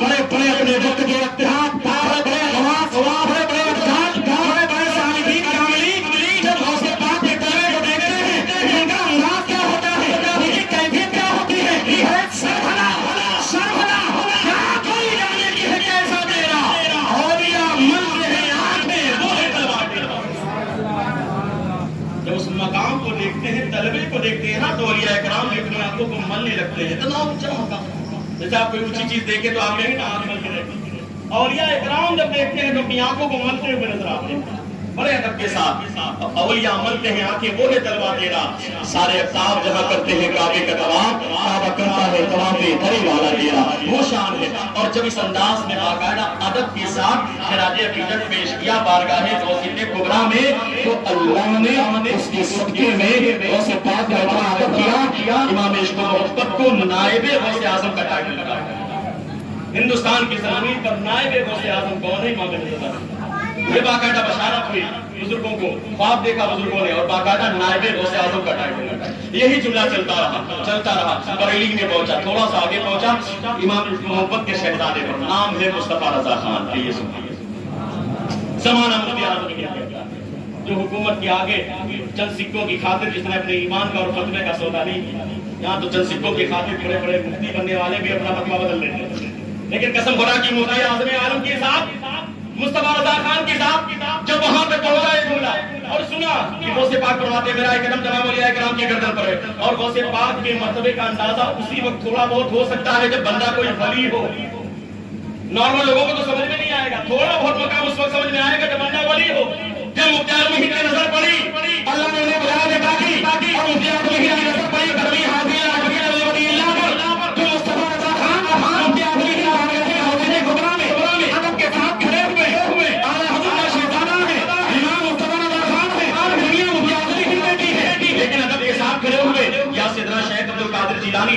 بڑے بڑے اپنے وقت کے اتحاد، بڑے بڑے غواص، بڑے بڑے اتحاد، بڑے بڑے صالحین کاملین، جب غوث پاک کے قدمے کو دیکھتے ہیں، ان کا انداز کیا ہوتا ہے، ان کی کیفیت کیا ہوتی ہے، یہ ہے سربھلا، سربھلا، کیا کوئی جانے کی ہے کیسا تیرا، اولیاء من رہے آنکھیں وہ ہے تلوار تیرا۔ جب اس مقام کو دیکھتے ہیں، طلبے کو دیکھتے ہیں نا، تو اولیاء اکرام بھی اپنی آنکھوں کو ملنے لگتے ہیں، اتنا اونچا مقام۔ جیسے آپ کوئی اونچی چیز دیکھیں تو آپ کہیں نا آنکھ مل کے دیکھیں، اولیاء اکرام جب دیکھتے ہیں تو اپنی آنکھوں کو ملتے ہوئے نظر آتے ہیں، بڑے ادب کے ساتھ۔ اولیاء ملتے ہیں آنکھیں وہ ہے تلوا تیرا، سارے افتاب جہاں کرتے ہیں کعبے کا طواف، کعبہ کرتا ہے طواف دری والا تیرا، وہ شان ہے۔ اور جب اس انداز میں باقاعدہ ادب کے ساتھ خراج عقیدت پیش کیا بارگاہ غوث کبریٰ میں، تو اللہ نے اس کے صدقے میں غوث پاک کا اتنا ادب کیا، امام عشق محبت کو نائب غوث اعظم کا ٹائٹل لگا۔ ہندوستان کی زمین پر نائب غوث اعظم کون ہے؟ امام عشق۔ یہ باقاعدہ بشارت ہوئی بزرگوں کو، خواب دیکھا بزرگوں نے، اور باقاعدہ نائب غوث اعظم کا ٹائٹل لگا۔ یہی جملہ چلتا رہا، بریلی میں پہنچا، تھوڑا سا آگے پہنچا، امام محبت کے شہزادے پر نام ہے مصطفیٰ رضا خان، یہ سنیے، زمانہ مفتی اعظم کیا کہتا ہے، جو حکومت کے آگے چند سکوں کی خاطر جس نے اپنے ایمان کا اور فتوے کا سودا نہیں کیا، یہاں تو چند سکوں کی خاطر بڑے بڑے مفتی بننے والے بھی اپنا فتویٰ بدل لیتے ہیں، لیکن قسم خدا کی مفتی اعظم عالم کے ساتھ مصطفیٰ رضا خان کے ساتھ جب وہاں پہ پہنچا یہ جملہ اور سنا کہ غوث پاک فرماتے میرا ایک قدم تمام اولیاء کرام کی گردن پر ہے، اور غوث پاک کے مرتبے کا اندازہ اسی وقت تھوڑا بہت ہو سکتا ہے جب بندہ کوئی ولی ہو۔ نارمل لوگوں کو تو سمجھ میں نہیں آئے گا، تھوڑا بہت مقام اس وقت سمجھ میں آئے گا جب بندہ ولی ہو۔ جب مفتی اعظم کی نظر پڑی، اللہ نے انہیں بلایا دے باقی، اور مفتی اعظم کی نظر پڑی کروی حاضری راجبی ولی اللہ پر، تو مصطفیٰ رضا خان مفتی اعظم کی نظر پڑی غوث کبریٰ میں ادب کے ساتھ کھڑے ہوئے، اعلیٰ حضرت کا شہزادہ ہے، امام مصطفیٰ رضا خان ہے، دنیا مفتی اعظم کی بیٹی ہے، لیکن ادب کے ساتھ کھڑے ہوئے، یا سیدنا شیخ عبد القادر جیلانی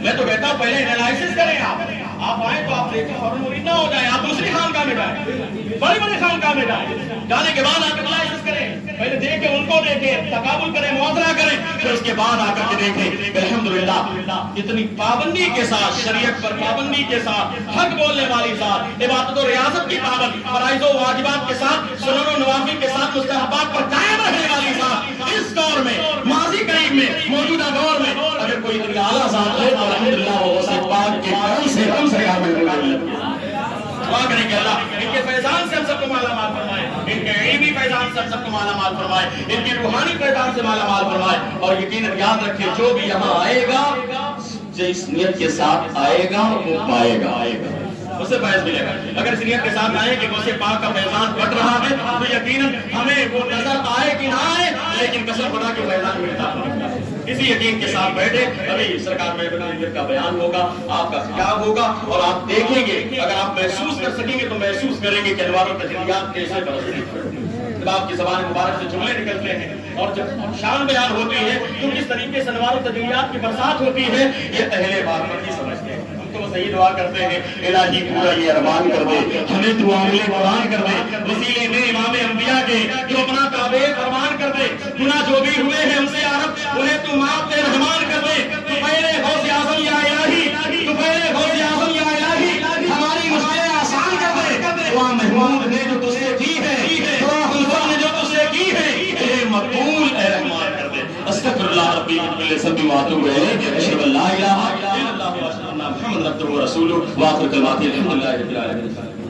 میں تو کہتا ہوں پہلے انالائسس کریں. آپ آئیں تو آپ دیکھیں فوراً مرید نہ ہو جائیں. آپ دوسری خانقاہ میں جائیں, بڑی بڑی خانقاہ میں جائیں. جانے کے بعد آپ انالائسس کریں, پہلے دیکھیں, ان کو دیکھیں, تقابل کریں, موازنہ کریں, پھر اس کے بعد آ کر کے دیکھیں. الحمدللہ اتنی پابندی کے ساتھ, شریعت پر پابندی کے ساتھ, حق بولنے والی ذات, عبادت و ریاضت کی پابند, فرائض و واجبات کے ساتھ, سنن و نوافل کے ساتھ, مستحبات پر قائم رہنے والی ذات اس دور میں, ماضی قریب میں, موجودہ دور میں اگر کوئی اتنی اعلیٰ ذات ہے تو الحمدللہ وہ غوث پاک کے کرم سے ہم سے کامل دعا کریں کہ اللہ ان کے فیضان سے ہم سب کو مالا مال فرمائے, ان کے علمی فیضان سے ہم سب کو مالا مال فرمائے, ان کی روحانی فیضان سے مالا مال فرمائے. اور یقیناً یاد رکھیں جو بھی یہاں آئے گا جو اس نیت کے ساتھ آئے گا وہ پائے گا, اسے فیض ملے گا. اگر اس نیت کے ساتھ آئے کہ غوث پاک کا فیضان بٹ رہا ہے تو یقیناً ہمیں وہ نظر آئے کہ نہ آئے لیکن قسم خدا کے فیضان ملتا ہے. اسی یقین کے ساتھ بیٹھے, ابھی سرکار میں کا بیان ہوگا, آپ کا خطاب ہوگا اور آپ دیکھیں گے, اگر آپ محسوس کر سکیں گے تو محسوس کریں گے کہ انوار و تجلیات کیسے برستے ہیں. جب آپ کی زبان مبارک سے جملے نکلتے ہیں اور جب شان بیان ہوتی ہے تو کس طریقے سے انوار و تجلیات کی برسات ہوتی ہے یہ اہل بات نہیں سمجھتے ہیں. تو صحیح دعا کرتے ہیں الہی پورا یہ ارمان کر دے, ہمیں تو عامل قرآن کر دے, وسیلے میں امام انبیاء کے جو اپنا تابع فرمان کر دے, گناہ جو بھی ہوئے ہیں ہم سے یا رب انہیں تو معاف دے, رحمان کر دے. تو پہلے غوث اعظم یا الہی, تو پہلے غوث اعظم یا الہی ہماری مشکلیں آسان کر دے. دعا محمود نے جو تجھ سے کی ہے, دعا حضور نے جو تجھ سے کی ہے, اے مقبول اے رحمان کر دے. استغفر اللہ ربی من کل ذنب واتوب الیہ, اشہد ان لا الہ الا اللہ واشہد ان محمد عبدہ ورسولہ, واخر کلمات الحمدللہ رب العالمین.